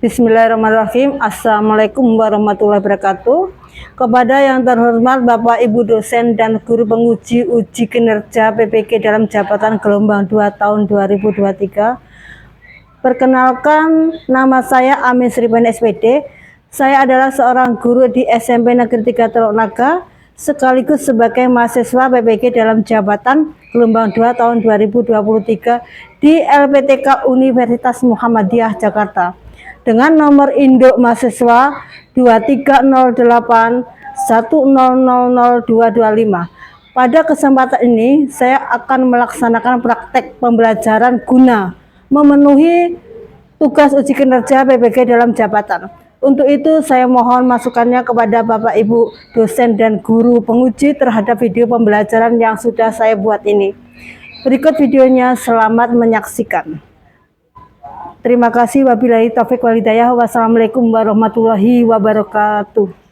Bismillahirrahmanirrahim. Assalamualaikum warahmatullahi wabarakatuh. Kepada yang terhormat Bapak Ibu dosen dan guru penguji uji kinerja PPG dalam jabatan gelombang 2 tahun 2023. Perkenalkan, nama saya Amin Sribani SPD. Saya adalah seorang guru di SMP Negeri 3 Teluk Naga, sekaligus sebagai mahasiswa PPG dalam jabatan gelombang 2 tahun 2023 di LPTK Universitas Muhammadiyah Jakarta dengan nomor induk mahasiswa 230810000225. Pada kesempatan ini saya akan melaksanakan praktek pembelajaran guna memenuhi tugas uji kinerja PPG dalam jabatan. Untuk itu saya mohon masukannya kepada Bapak Ibu dosen dan guru penguji terhadap video pembelajaran yang sudah saya buat ini. Berikut videonya, selamat menyaksikan. Terima kasih. Wabillahi taufiq wal hidayah. Wassalamualaikum warahmatullahi wabarakatuh.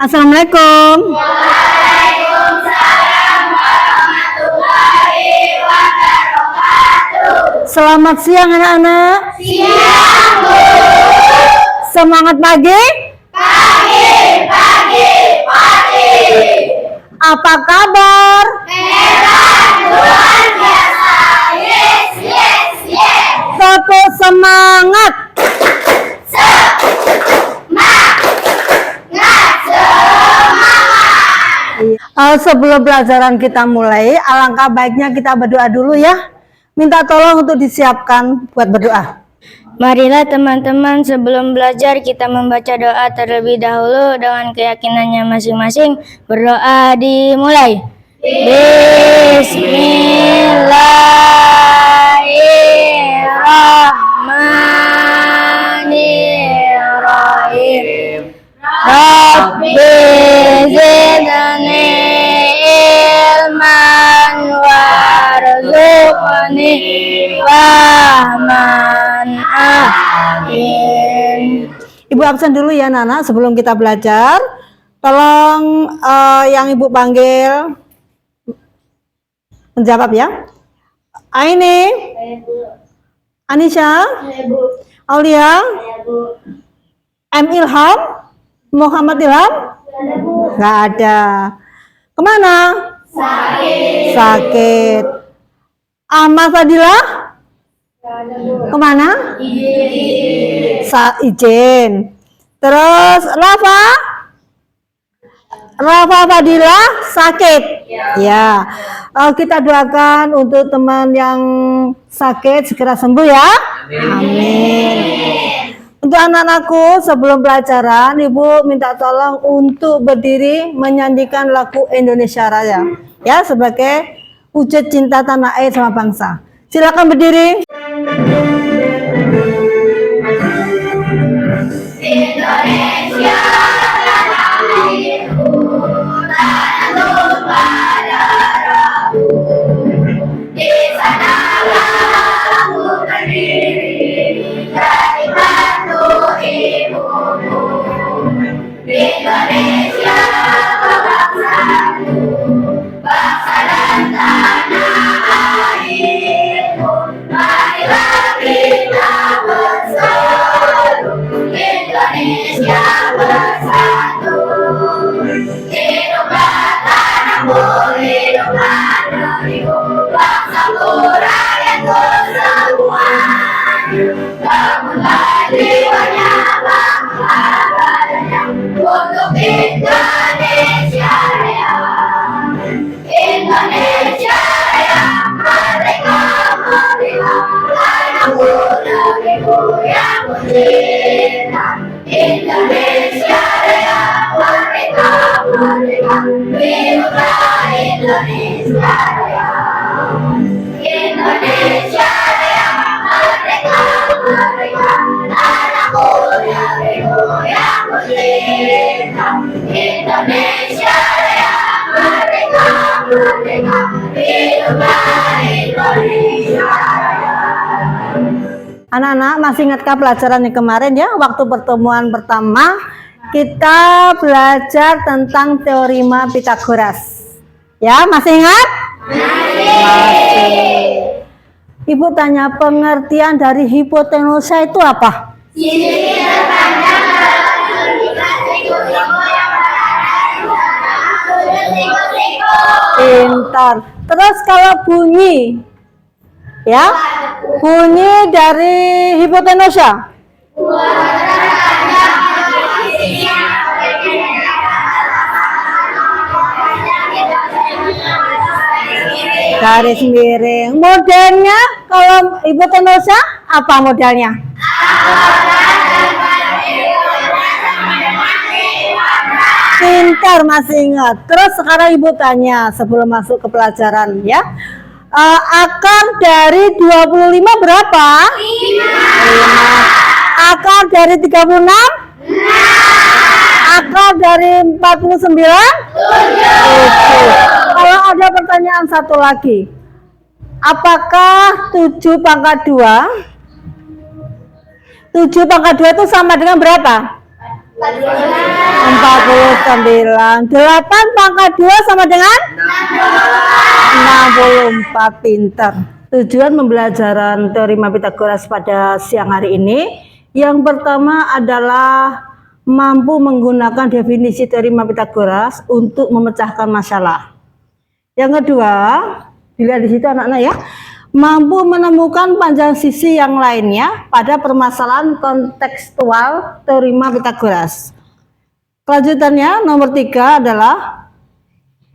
Assalamualaikum. Waalaikumsalam warahmatullahi wabarakatuh. Selamat siang anak-anak. Siang, Bu. Semangat pagi. Pagi. Apa kabar? Hebat, luar biasa. Yes. Tetap semangat. Sebelum pelajaran kita mulai, alangkah baiknya kita berdoa dulu ya. Minta tolong untuk disiapkan buat berdoa. Marilah teman-teman, sebelum belajar kita membaca doa terlebih dahulu dengan keyakinannya masing-masing. Berdoa dimulai. Bismillahirrahmanirrahim. Rabbi zidni ilman warzuqni fahman. Amin. Ibu absen dulu ya Nana sebelum kita belajar. Tolong yang Ibu panggil menjawab ya. Aini, Anisha, Aulia, M. Ilham, Muhammad Ilham? Nggak ada. Kemana? Sakit. Ahmad Fadilah? Kemana? Izin. Terus Rafa Fadilah sakit. Ya. Kita doakan untuk teman yang sakit segera sembuh ya. Amin. Untuk anak-anakku, sebelum pelajaran, Ibu minta tolong untuk berdiri menyanyikan lagu Indonesia Raya, ya, sebagai wujud cinta tanah air sama bangsa. Silakan berdiri. Indonesia tanah airku, tanah tumpah darahku. Di sanalah aku berdiri, dari batu ibuku. Indonesia bangsaku, bangsa dan tanah airku. Marilah kita bersatu. Indonesia bersatu. Hiduplah tanahku, hiduplah negeriku, bangsaku, rakyatku semua. Bangunlah jiwanya, bangunlah badannya untuk Indonesia Raya. Indonesia Raya, merdeka, merdeka, tanahku, negeriku yang ku cinta. Indonesia Raya, merdeka, merdeka, hiduplah Indonesia Raya. Indonesia Raya, merdeka, merdeka, tanahku, negeriku yang ku cinta. Indonesia Raya, merdeka, merdeka, hiduplah Indonesia Raya. Anak-anak masih ingatkah pelajaran yang kemarin ya? Waktu pertemuan pertama kita belajar tentang teorema Pythagoras. Ya, masih ingat? Masih. Ibu tanya pengertian dari hipotenusa itu apa? Sisi terpandang dalam siku-siku yang siku-siku. Pintar. Terus kalau bunyi, ya, bunyi dari hipotenusa. Garis miring. Modelnya kalau hipotenusa apa modelnya? Pintar, masih ingat. Terus sekarang ibu tanya sebelum masuk ke pelajaran ya. Akar dari 25 berapa? 5. Akar dari 36? 6. Akar dari 49? 7. Kalau ada pertanyaan satu lagi, apakah 7 pangkat 2? 7 pangkat 2 itu sama dengan berapa? 49. 8 pangkat 2 sama dengan 64. Pintar. Tujuan pembelajaran teorema Pythagoras pada siang hari ini yang pertama adalah mampu menggunakan definisi teorema Pythagoras untuk memecahkan masalah. Yang kedua, dilihat di situ anak-anak ya, mampu menemukan panjang sisi yang lainnya pada permasalahan kontekstual teorema Pythagoras. Kelanjutannya nomor 3 adalah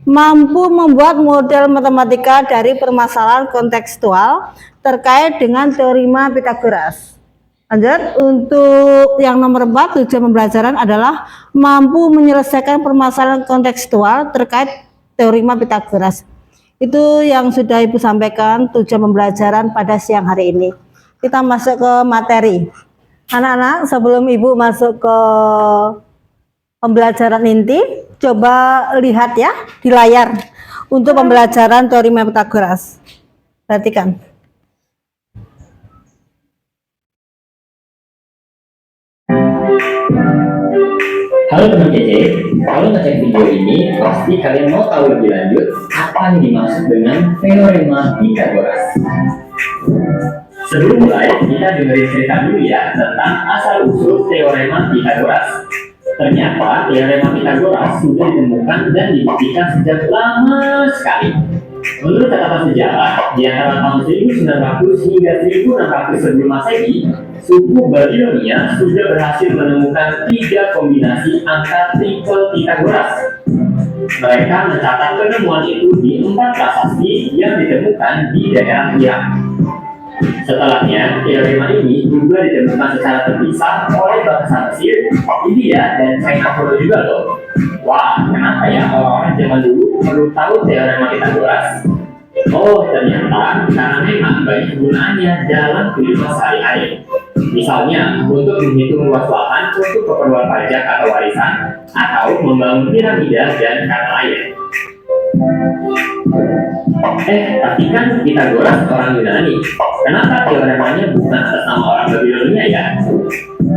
mampu membuat model matematika dari permasalahan kontekstual terkait dengan teorema Pythagoras. Lanjut, untuk yang nomor 4 tujuan pembelajaran adalah mampu menyelesaikan permasalahan kontekstual terkait teorema Pythagoras. Itu yang sudah Ibu sampaikan tujuan pembelajaran pada siang hari ini. Kita masuk ke materi. Anak-anak, sebelum Ibu masuk ke pembelajaran inti, coba lihat ya di layar untuk pembelajaran teorema Pythagoras. Perhatikan. Halo teman kece, kalau ngecek video ini pasti kalian mau tahu lebih lanjut apa yang dimaksud dengan teorema Pythagoras. Sebelum mulai, kita dengerin cerita dulu ya tentang asal-usul teorema Pythagoras. Ternyata teorema Pythagoras sudah ditemukan dan dibuktikan sejak lama sekali. Menurut catatan sejarah, di antara tahun 1900 hingga 1600 sebelum Masehi, suku Babilonia sudah berhasil menemukan 3 kombinasi angka triple Pythagoras. Mereka mencatat penemuan itu di 4 prasasti yang ditemukan di daerah Irak. Setelahnya, teorema ini juga ditemukan secara terpisah oleh bangsa Mesir, India, dan China kuno juga loh. Wah, kenapa ya orang-orang zaman dulu perlu tahu teorema Pythagoras? Oh, ternyata karena memang banyak penggunaannya dalam kehidupan sehari-hari. Misalnya, untuk menghitung luas lahan untuk keperluan pajak atau warisan, atau membangun piramida dan kata lain. Tapi kan Pythagoras orang Yunani. Kenapa teoremanya bukan atas nama orang Babilonia ya?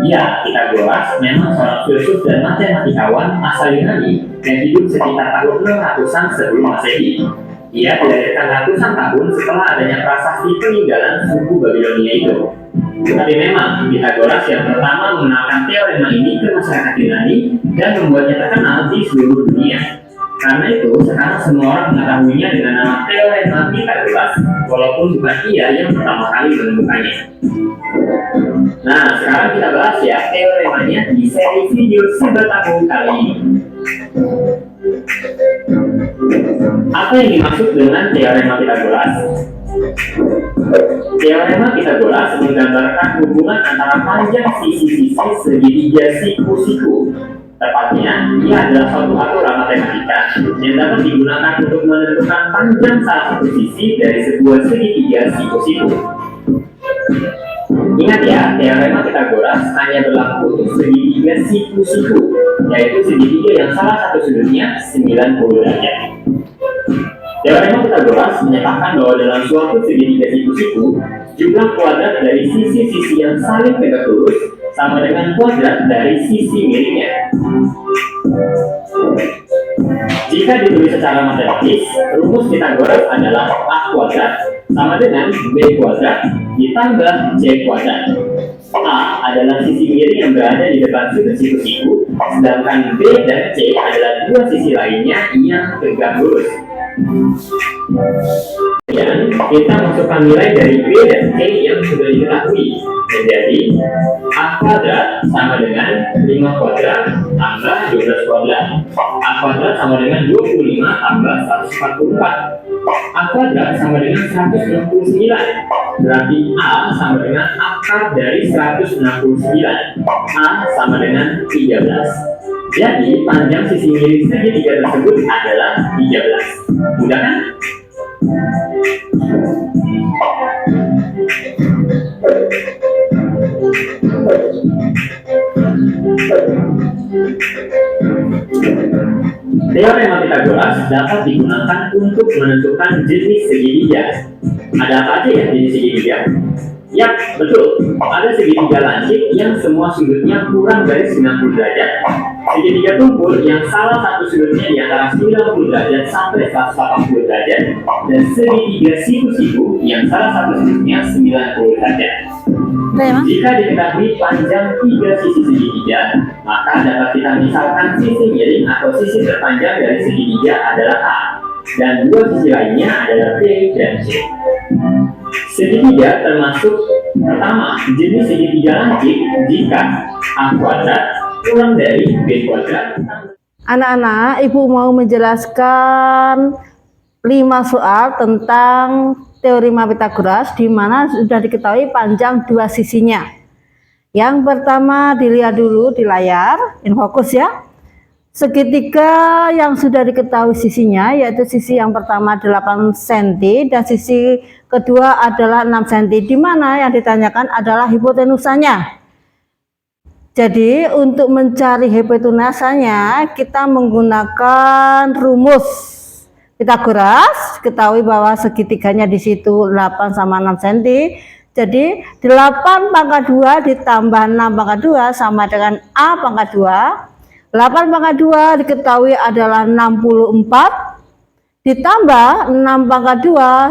Ya, Pythagoras memang seorang filsuf dan matematikawan asal Yunani yang hidup sekitar tahun 600-an sebelum Masehi. Ia dilahirkan ratusan tahun setelah adanya prasasti peninggalan suku Babilonia itu. Tetapi memang Pythagoras yang pertama mengenalkan teorema ini ke masyarakat Yunani dan membuatnya terkenal di seluruh dunia. Karena itu, sekarang semua orang mengetahuinya dengan nama teorema Pythagoras, walaupun bukan ia yang pertama kali menemukannya. Nah, sekarang kita bahas ya teoremanya di seri video Sibertaku kali ini. Apa yang dimaksud dengan teorema Pythagoras? Teorema Pythagoras menggambarkan hubungan antara panjang sisi-sisi segitiga siku-siku. Tepatnya, ia adalah suatu aturan matematika yang dapat digunakan untuk menentukan panjang salah satu sisi dari sebuah segitiga siku-siku. Ingat ya, teorema Pythagoras hanya berlaku untuk segitiga siku-siku, yaitu segitiga yang salah satu sudutnya 90 derajat. Teorema Pythagoras menyatakan bahwa dalam suatu segitiga siku-siku, jumlah kuadrat dari sisi-sisi yang saling tegak lurus sama dengan kuadrat dari sisi miringnya. Jika ditulis secara matematis, rumus Pythagoras adalah A kuadrat sama dengan B kuadrat ditambah C kuadrat. A adalah sisi miring yang berada di depan sudut siku-siku, sedangkan B dan C adalah dua sisi lainnya yang tegak lurus. Dan kita masukkan nilai dari B dan C yang sudah diketahui menjadi A kuadrat sama dengan 5 kuadrat tambah 12 kuadrat. A kuadrat sama dengan 25 tambah 144. A kuadrat sama dengan 169. Berarti A sama dengan akar dari 169. A sama dengan 13. Jadi panjang sisi miring segitiga tersebut adalah 13. Mudah kan? Teorema Pythagoras dapat digunakan untuk menentukan jenis segitiga. Ada apa aja ya jenis segitiga? Yap, betul. Ada segitiga lancip yang semua sudutnya kurang dari 90 derajat. Segitiga tumpul yang salah satu sudutnya di antara 90 derajat sampai 180 derajat. Dan segitiga siku-siku yang salah satu sudutnya 90 derajat. Jika diketahui panjang tiga sisi segitiga, maka dapat kita misalkan sisi miring atau sisi terpanjang dari segitiga adalah A, dan dua sisi lainnya adalah B dan C. Segitiga termasuk pertama jenis segitiga lancip jika A kuadrat kurang dari B kuadrat. Anak-anak, Ibu mau menjelaskan 5 soal tentang teorema Pythagoras di mana sudah diketahui panjang dua sisinya. Yang pertama dilihat dulu di layar, in fokus ya. Segitiga yang sudah diketahui sisinya yaitu sisi yang pertama 8 cm dan sisi kedua adalah 6 cm, di mana yang ditanyakan adalah hipotenusanya. Jadi untuk mencari hipotenusanya kita menggunakan rumus Pythagoras. Ketahui bahwa segitiganya di situ 8 sama 6 cm. Jadi 8 pangkat 2 ditambah 6 pangkat 2 sama dengan A pangkat 2. 8 pangkat 2 diketahui adalah 64 ditambah 6 pangkat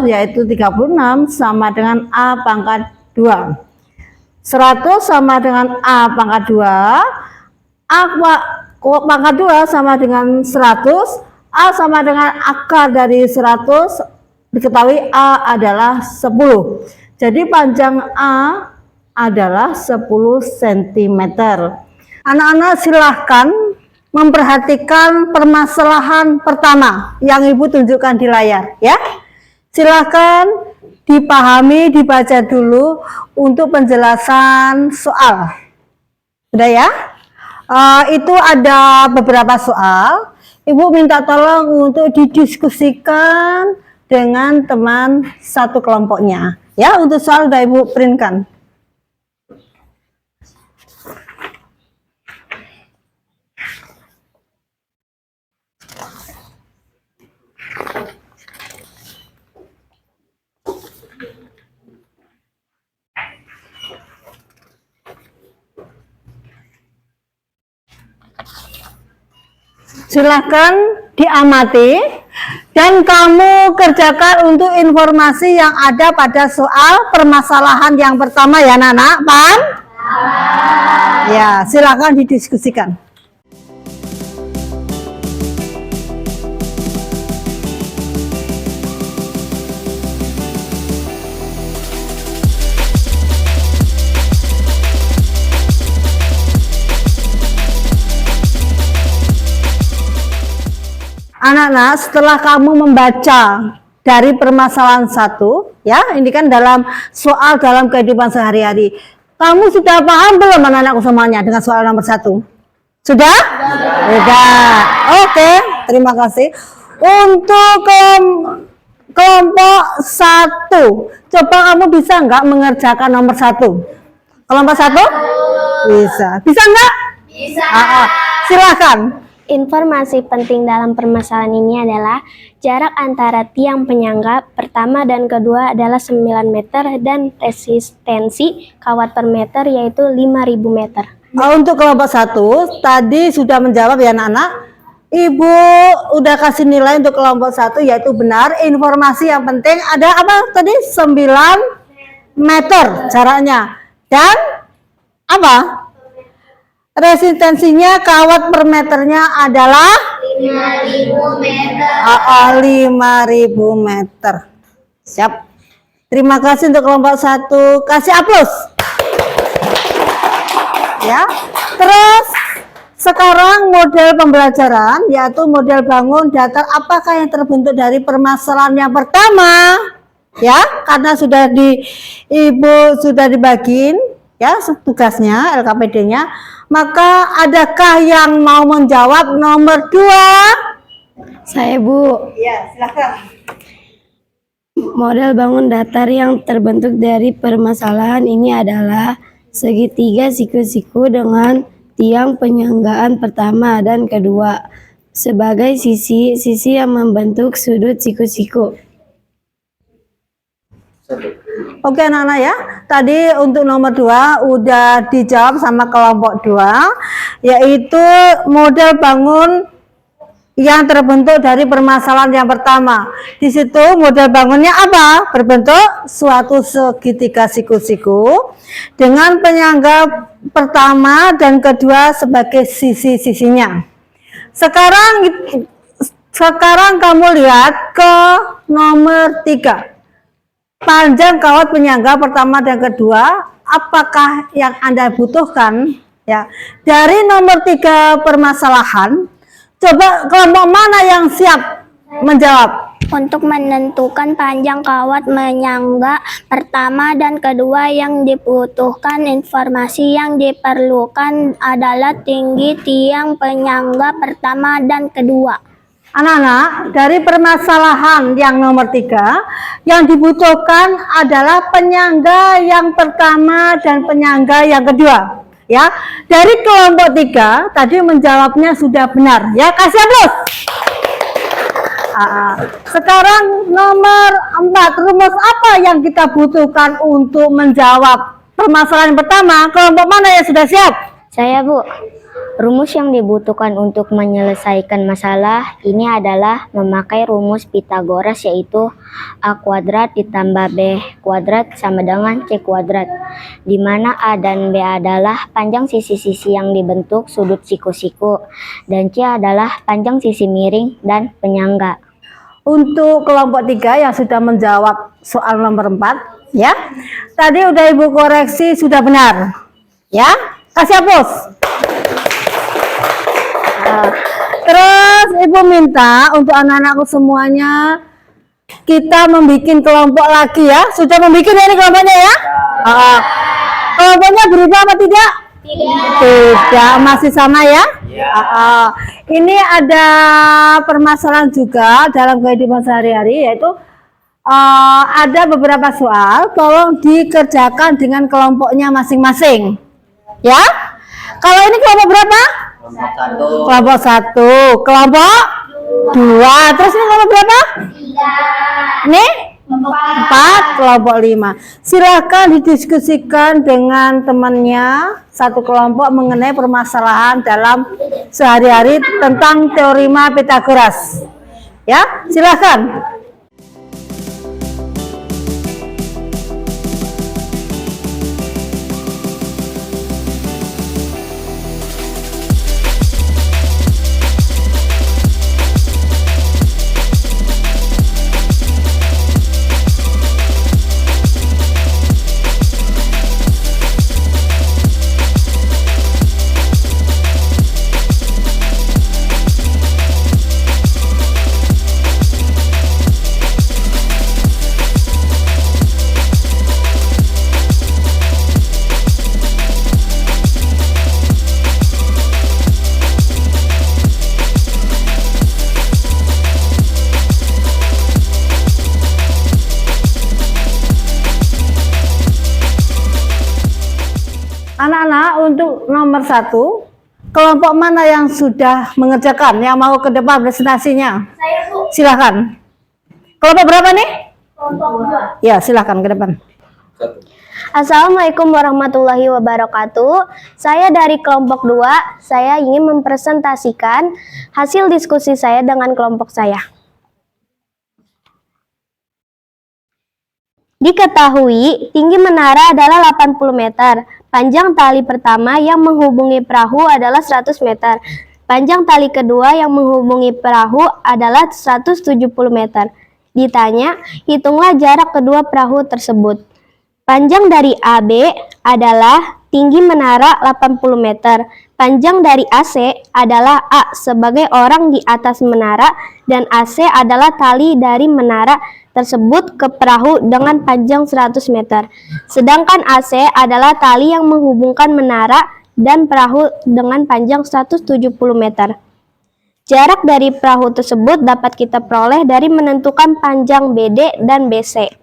2 yaitu 36 sama dengan A pangkat 2. 100 sama dengan A pangkat 2. A pangkat 2 sama dengan 100. A sama dengan akar dari 100. Diketahui A adalah 10. Jadi panjang A adalah 10 cm. Anak-anak silahkan memperhatikan permasalahan pertama yang Ibu tunjukkan di layar ya. Silahkan dipahami, dibaca dulu untuk penjelasan soal. Sudah ya? Itu ada beberapa soal. Ibu minta tolong untuk didiskusikan dengan teman satu kelompoknya. Ya, untuk soal sudah Ibu printkan. Silahkan diamati Dan kamu kerjakan untuk informasi yang ada pada soal permasalahan yang pertama ya anak-anak, paham? Ya, silakan didiskusikan. Anak-anak, setelah kamu membaca dari permasalahan satu, ya, ini kan dalam soal dalam kehidupan sehari-hari. Kamu sudah paham belum anak-anakku semuanya dengan soal nomor 1? Sudah? Sudah. Oke, terima kasih. Untuk kelompok 1, coba kamu bisa nggak mengerjakan nomor 1? Kelompok 1? Bisa. Bisa nggak? Bisa. Silakan. Informasi penting dalam permasalahan ini adalah jarak antara tiang penyangga pertama dan kedua adalah 9 meter dan resistensi kawat per meter yaitu 5.000 meter. Untuk kelompok 1 tadi sudah menjawab ya anak-anak. Ibu udah kasih nilai untuk kelompok 1 yaitu benar. Informasi yang penting ada apa tadi? 9 meter jaraknya. Dan apa? Resistensinya kawat per meternya adalah 5.000 meter. 5.000 meter. Siap. Terima kasih untuk kelompok 1. Kasih aplaus. Ya. Terus sekarang model pembelajaran yaitu model bangun datar. Apakah yang terbentuk dari permasalahan yang pertama? Ya, karena sudah Ibu sudah dibagiin ya tugasnya LKPD-nya. Maka adakah yang mau menjawab nomor 2? Saya Bu. Ya, silakan. Model bangun datar yang terbentuk dari permasalahan ini adalah segitiga siku-siku dengan tiang penyanggaan pertama dan kedua sebagai sisi-sisi yang membentuk sudut siku-siku. Oke anak-anak ya, tadi untuk nomor 2 udah dijawab sama kelompok 2, yaitu model bangun yang terbentuk dari permasalahan yang pertama. Di situ model bangunnya apa? Berbentuk suatu segitiga siku-siku dengan penyangga pertama dan kedua sebagai sisi-sisinya. Sekarang kamu lihat ke nomor 3. Panjang kawat penyangga pertama dan kedua, apakah yang Anda butuhkan? Ya, dari nomor 3 permasalahan, coba kelompok mana yang siap menjawab? Untuk menentukan panjang kawat penyangga pertama dan kedua yang dibutuhkan, informasi yang diperlukan adalah tinggi tiang penyangga pertama dan kedua. Anak-anak, dari permasalahan yang nomor 3, yang dibutuhkan adalah penyangga yang pertama dan penyangga yang kedua. Ya, dari kelompok 3 tadi menjawabnya sudah benar. Ya, kasih aplaus. Sekarang nomor 4, rumus apa yang kita butuhkan untuk menjawab permasalahan pertama? Kelompok mana yang sudah siap? Saya Bu. Rumus yang dibutuhkan untuk menyelesaikan masalah ini adalah memakai rumus Pythagoras, yaitu A kuadrat ditambah B kuadrat sama dengan C kuadrat, di mana A dan B adalah panjang sisi-sisi yang dibentuk sudut siku-siku dan C adalah panjang sisi miring dan penyangga. Untuk kelompok 3 yang sudah menjawab soal nomor 4, ya, tadi udah Ibu koreksi sudah benar. Ya, kasih aplaus. Terus Ibu minta untuk anak-anakku semuanya kita membuat kelompok lagi ya. Sudah membuat ini kelompoknya ya? Kelompoknya berubah apa tidak? Tidak, masih sama ya? Ini ada permasalahan juga dalam kehidupan sehari-hari, yaitu ada beberapa soal, tolong dikerjakan dengan kelompoknya masing-masing. Ya? Kalau ini kelompok berapa? Kelompok 1, kelompok 2, terus ini kelompok berapa? 3. Nih? 4, kelompok 5. Silahkan didiskusikan dengan temannya satu kelompok mengenai permasalahan dalam sehari-hari tentang teorema Pythagoras. Ya, silakan. Anak-anak, untuk nomor 1, kelompok mana yang sudah mengerjakan, yang mau ke depan presentasinya? Saya Bu. Silakan. Kelompok berapa nih? Kelompok 2. Ya, silakan ke depan. Assalamualaikum warahmatullahi wabarakatuh. Saya dari kelompok 2. Saya ingin mempresentasikan hasil diskusi saya dengan kelompok saya. Diketahui, tinggi menara adalah 80 meter. Panjang tali pertama yang menghubungi perahu adalah 100 meter. Panjang tali kedua yang menghubungi perahu adalah 170 meter. Ditanya, hitunglah jarak kedua perahu tersebut. Panjang dari AB adalah tinggi menara 80 meter. Panjang dari AC adalah A sebagai orang di atas menara dan AC adalah tali dari menara tersebut ke perahu dengan panjang 100 meter. Sedangkan AC adalah tali yang menghubungkan menara dan perahu dengan panjang 170 meter. Jarak dari perahu tersebut dapat kita peroleh dari menentukan panjang BD dan BC.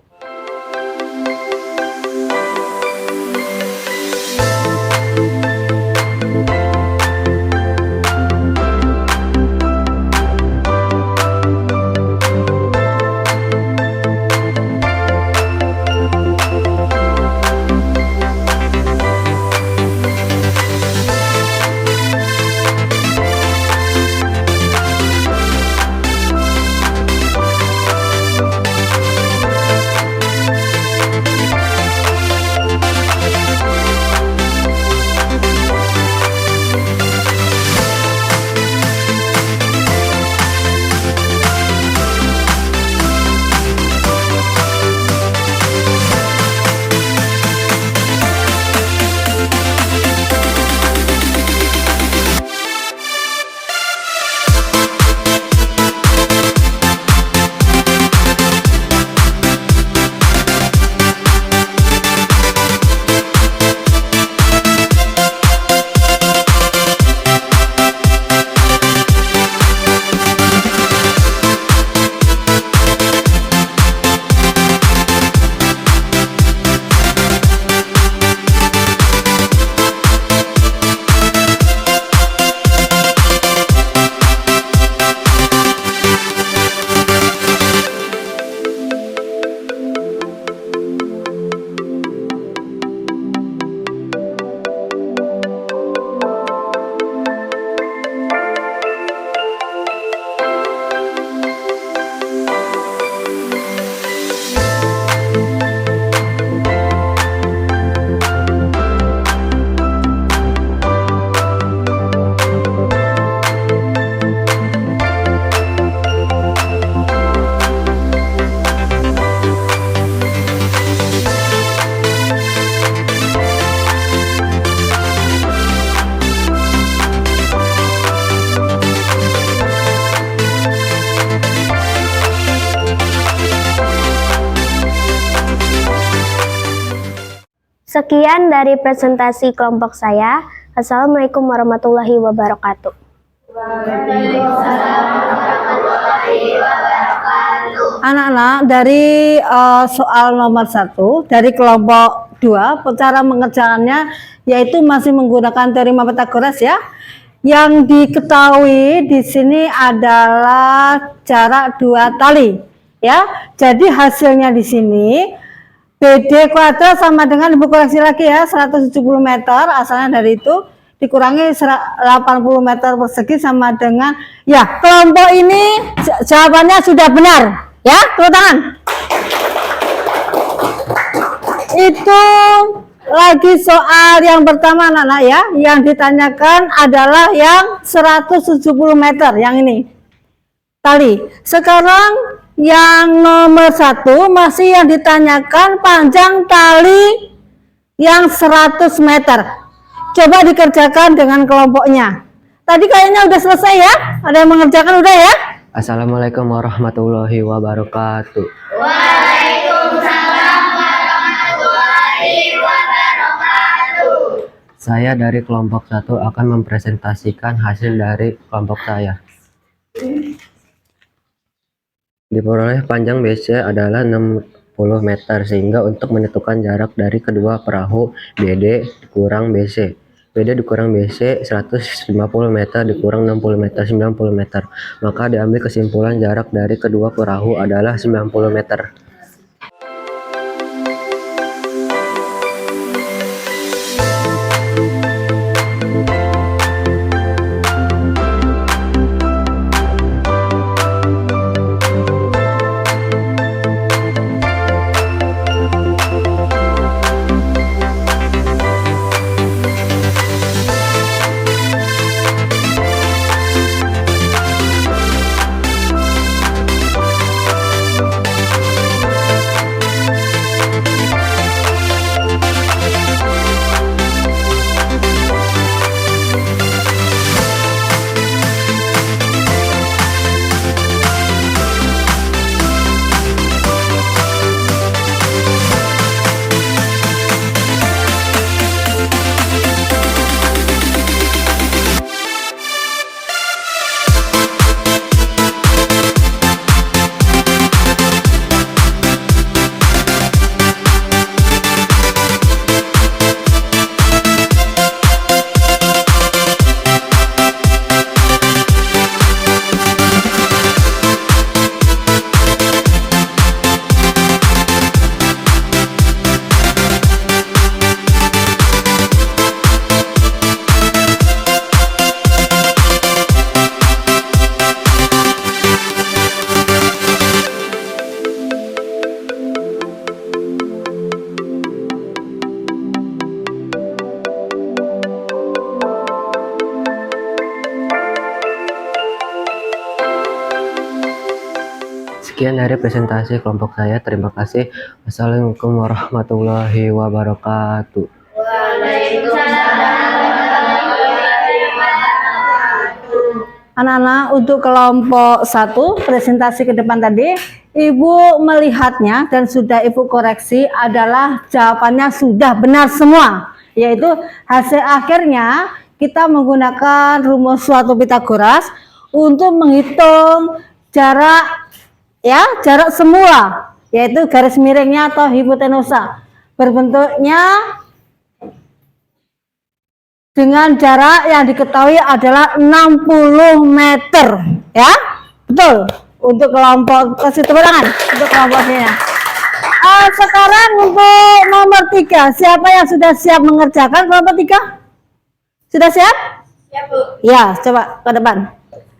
Sekian dari presentasi kelompok saya. Assalamualaikum warahmatullahi wabarakatuh. Anak-anak, dari soal nomor 1 dari kelompok 2, cara mengerjakannya yaitu masih menggunakan teorema Pythagoras ya. Yang diketahui di sini adalah jarak 2 tali ya. Jadi hasilnya di sini BD kuadrat sama dengan, ibu koreksi lagi ya, 170 meter asalnya dari itu, dikurangi 80 meter persegi sama dengan, ya kelompok ini jawabannya sudah benar ya, tepuk tangan. Itu lagi soal yang pertama anak-anak ya, yang ditanyakan adalah yang 170 meter yang ini tali. Sekarang yang nomor 1 masih yang ditanyakan panjang tali yang 100 meter. Coba dikerjakan dengan kelompoknya. Tadi kayaknya udah selesai ya? Ada yang mengerjakan udah ya? Assalamualaikum warahmatullahi wabarakatuh. Waalaikumsalam warahmatullahi wabarakatuh. Saya dari kelompok 1 akan mempresentasikan hasil dari kelompok saya. Diperoleh panjang BC adalah 60 meter, sehingga untuk menentukan jarak dari kedua perahu BD dikurang BC. BD dikurang BC 150 meter dikurang 60 meter 90 meter. Maka diambil kesimpulan jarak dari kedua perahu adalah 90 meter. Sekian dari presentasi kelompok saya. Terima kasih. Wassalamualaikum warahmatullahi wabarakatuh. Anak-anak, untuk kelompok 1 presentasi ke depan tadi, Ibu melihatnya dan sudah Ibu koreksi adalah jawabannya sudah benar semua, yaitu hasil akhirnya kita menggunakan rumus suatu Pitagoras untuk menghitung jarak jarak semua, yaitu garis miringnya atau hipotenusa, berbentuknya dengan jarak yang diketahui adalah 60 meter ya, betul. Untuk kelompok kasih tepuk tangan untuk kelompoknya. Sekarang untuk nomor 3, siapa yang sudah siap mengerjakan kelompok 3? Sudah siap? Siap, Bu. Ya, coba ke depan.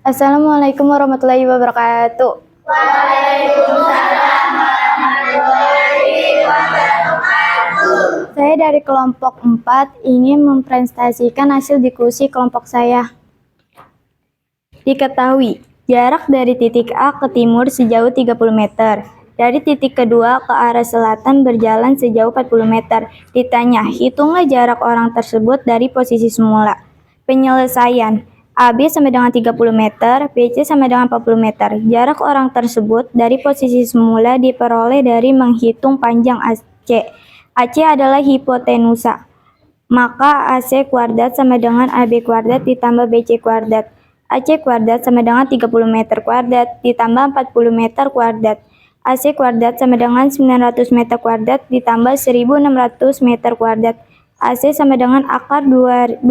Assalamualaikum warahmatullahi wabarakatuh. Waalaikumsalam warahmatullahi wabarakatuh. Saya dari kelompok 4 ingin mempresentasikan hasil diskusi kelompok saya. Diketahui, jarak dari titik A ke timur sejauh 30 meter. Dari titik kedua ke arah selatan berjalan sejauh 40 meter. Ditanya, hitunglah jarak orang tersebut dari posisi semula. Penyelesaian, AB sama dengan 30 meter, BC sama dengan 40 meter. Jarak orang tersebut dari posisi semula diperoleh dari menghitung panjang AC. AC adalah hipotenusa. Maka AC kuadrat sama dengan AB kuadrat ditambah BC kuadrat. AC kuadrat sama dengan 30 meter kuadrat ditambah 40 meter kuadrat. AC kuadrat sama dengan 900 meter kuadrat ditambah 1600 meter kuadrat. AC sama dengan akar 2500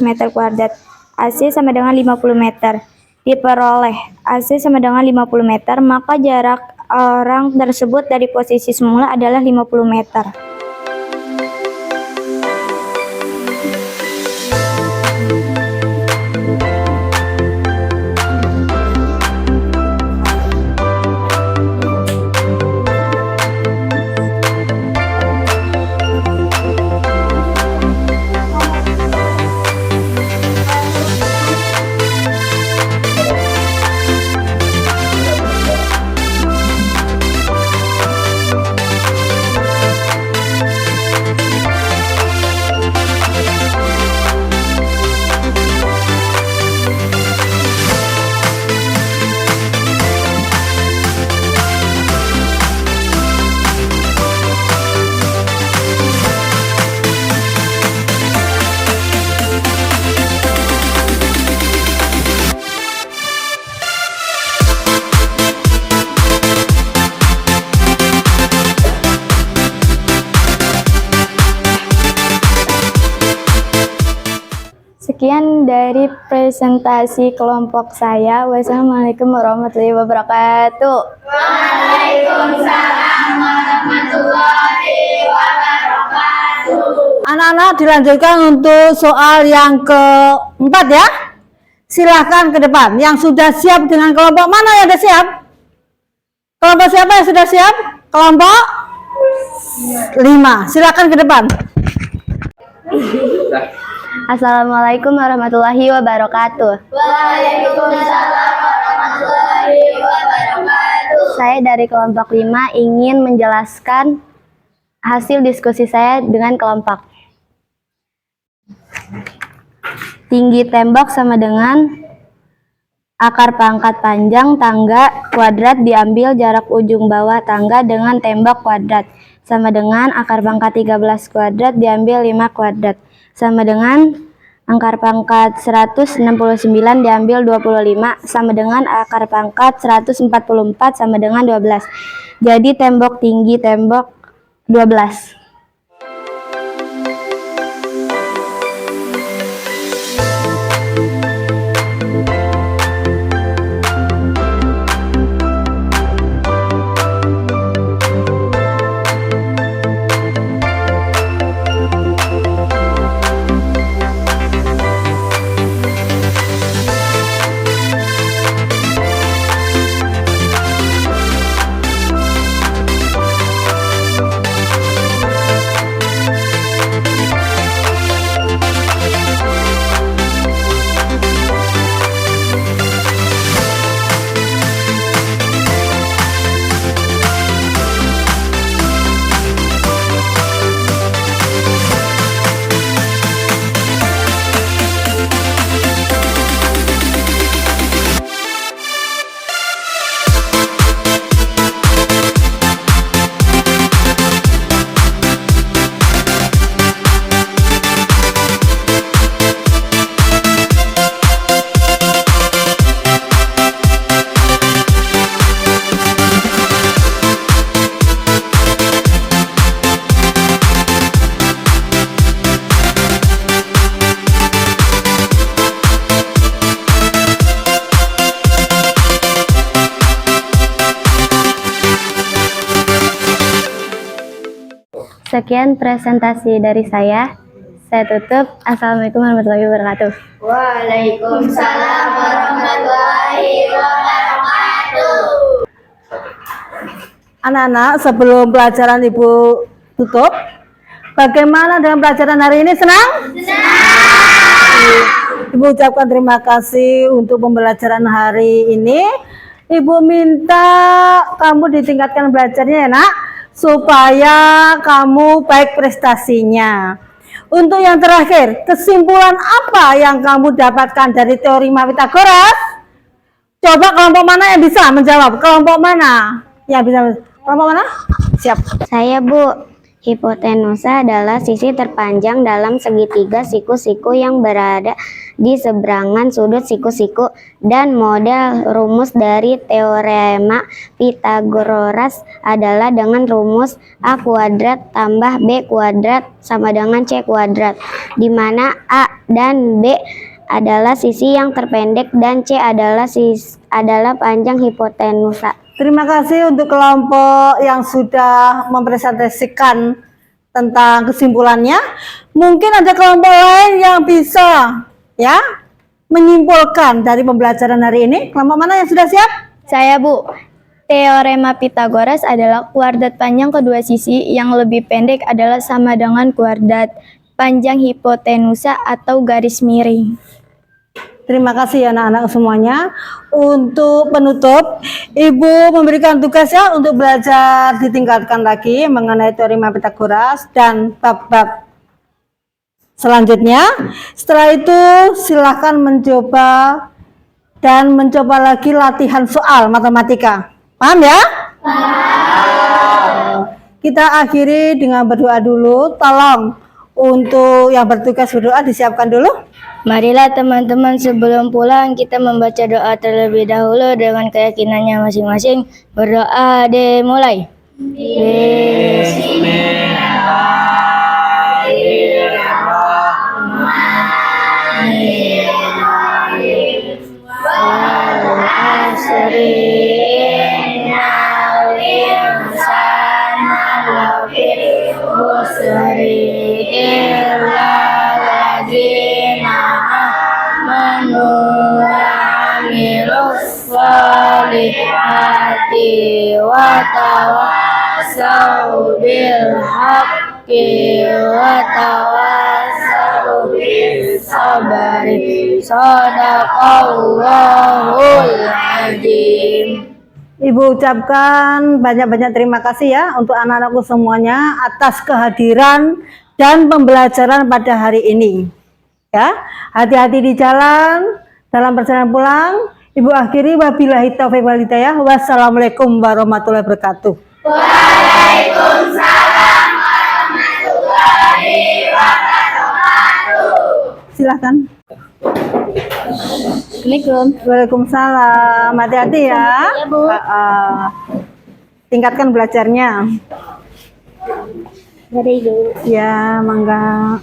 meter kuadrat. AC sama dengan 50 meter. Diperoleh AC sama dengan 50 meter, maka jarak orang tersebut dari posisi semula adalah 50 meter. dari presentasi kelompok saya. Wassalamualaikum warahmatullahi wabarakatuh. Waalaikumsalam warahmatullahi wabarakatuh. Anak-anak dilanjutkan untuk soal yang keempat ya. Silahkan ke depan. Yang sudah siap dengan kelompok mana yang sudah siap? Kelompok siapa yang sudah siap? Kelompok 5. Silahkan ke depan. Assalamualaikum warahmatullahi wabarakatuh. Waalaikumsalam warahmatullahi wabarakatuh. Saya dari kelompok 5 ingin menjelaskan hasil diskusi saya dengan kelompok. Tinggi tembok sama dengan akar pangkat panjang tangga kuadrat diambil jarak ujung bawah tangga dengan tembok kuadrat sama dengan akar pangkat 13 kuadrat diambil 5 kuadrat sama dengan akar pangkat 169 diambil 25 sama dengan akar pangkat 144 sama dengan 12. Jadi tembok tinggi tembok 12. Sekian presentasi dari saya. Saya tutup. Assalamualaikum warahmatullahi wabarakatuh. Waalaikumsalam warahmatullahi wabarakatuh. Anak-anak, sebelum pelajaran Ibu tutup, bagaimana dengan pelajaran hari ini? Senang? Ibu ucapkan terima kasih untuk pembelajaran hari ini. Ibu minta kamu ditingkatkan belajarnya ya nak, supaya kamu baik prestasinya. Untuk yang terakhir, kesimpulan apa yang kamu dapatkan dari teorema Pythagoras? Coba kelompok mana yang bisa menjawab? Kelompok mana yang bisa? Kelompok mana? Siap. Saya Bu, hipotenusa adalah sisi terpanjang dalam segitiga siku-siku yang berada di seberangan sudut siku-siku, dan model rumus dari teorema Pythagoras adalah dengan rumus A kuadrat tambah B kuadrat sama dengan C kuadrat, di mana A dan B adalah sisi yang terpendek dan C adalah panjang hipotenusa. Terima kasih untuk kelompok yang sudah mempresentasikan tentang kesimpulannya. Mungkin ada kelompok lain yang bisa ya menyimpulkan dari pembelajaran hari ini. Kelompok mana yang sudah siap? Saya Bu. Teorema Pythagoras adalah kuadrat panjang kedua sisi yang lebih pendek adalah sama dengan kuadrat panjang hipotenusa atau garis miring. Terima kasih ya anak-anak semuanya. Untuk penutup, Ibu memberikan tugas ya untuk belajar ditingkatkan lagi mengenai teorema Pythagoras dan bab-bab selanjutnya. Setelah itu silahkan mencoba dan mencoba lagi latihan soal matematika. Paham ya? Paham. Kita akhiri dengan berdoa dulu. Tolong untuk yang bertugas berdoa disiapkan dulu. Marilah teman-teman sebelum pulang kita membaca doa terlebih dahulu dengan keyakinannya masing-masing. Berdoa dimulai. Bismillahirrahmanirrahim. wa tawassaw bil haqqi wa tawassaw bis sabri. Shadaqallahul azim. Ibu ucapkan banyak-banyak terima kasih ya untuk anak-anakku semuanya atas kehadiran dan pembelajaran pada hari ini. Ya, hati-hati di jalan, dalam perjalanan pulang. Ibu akhiri wabillahi taufiq wal hidayah. Wassalamualaikum warahmatullahi wabarakatuh. Waalaikumsalam warahmatullahi wabarakatuh. Silahkan. Assalamualaikum. Waalaikumsalam. Hati-hati ya. Ya, Bu. Tingkatkan belajarnya. Dari dulu. Ya, mangga.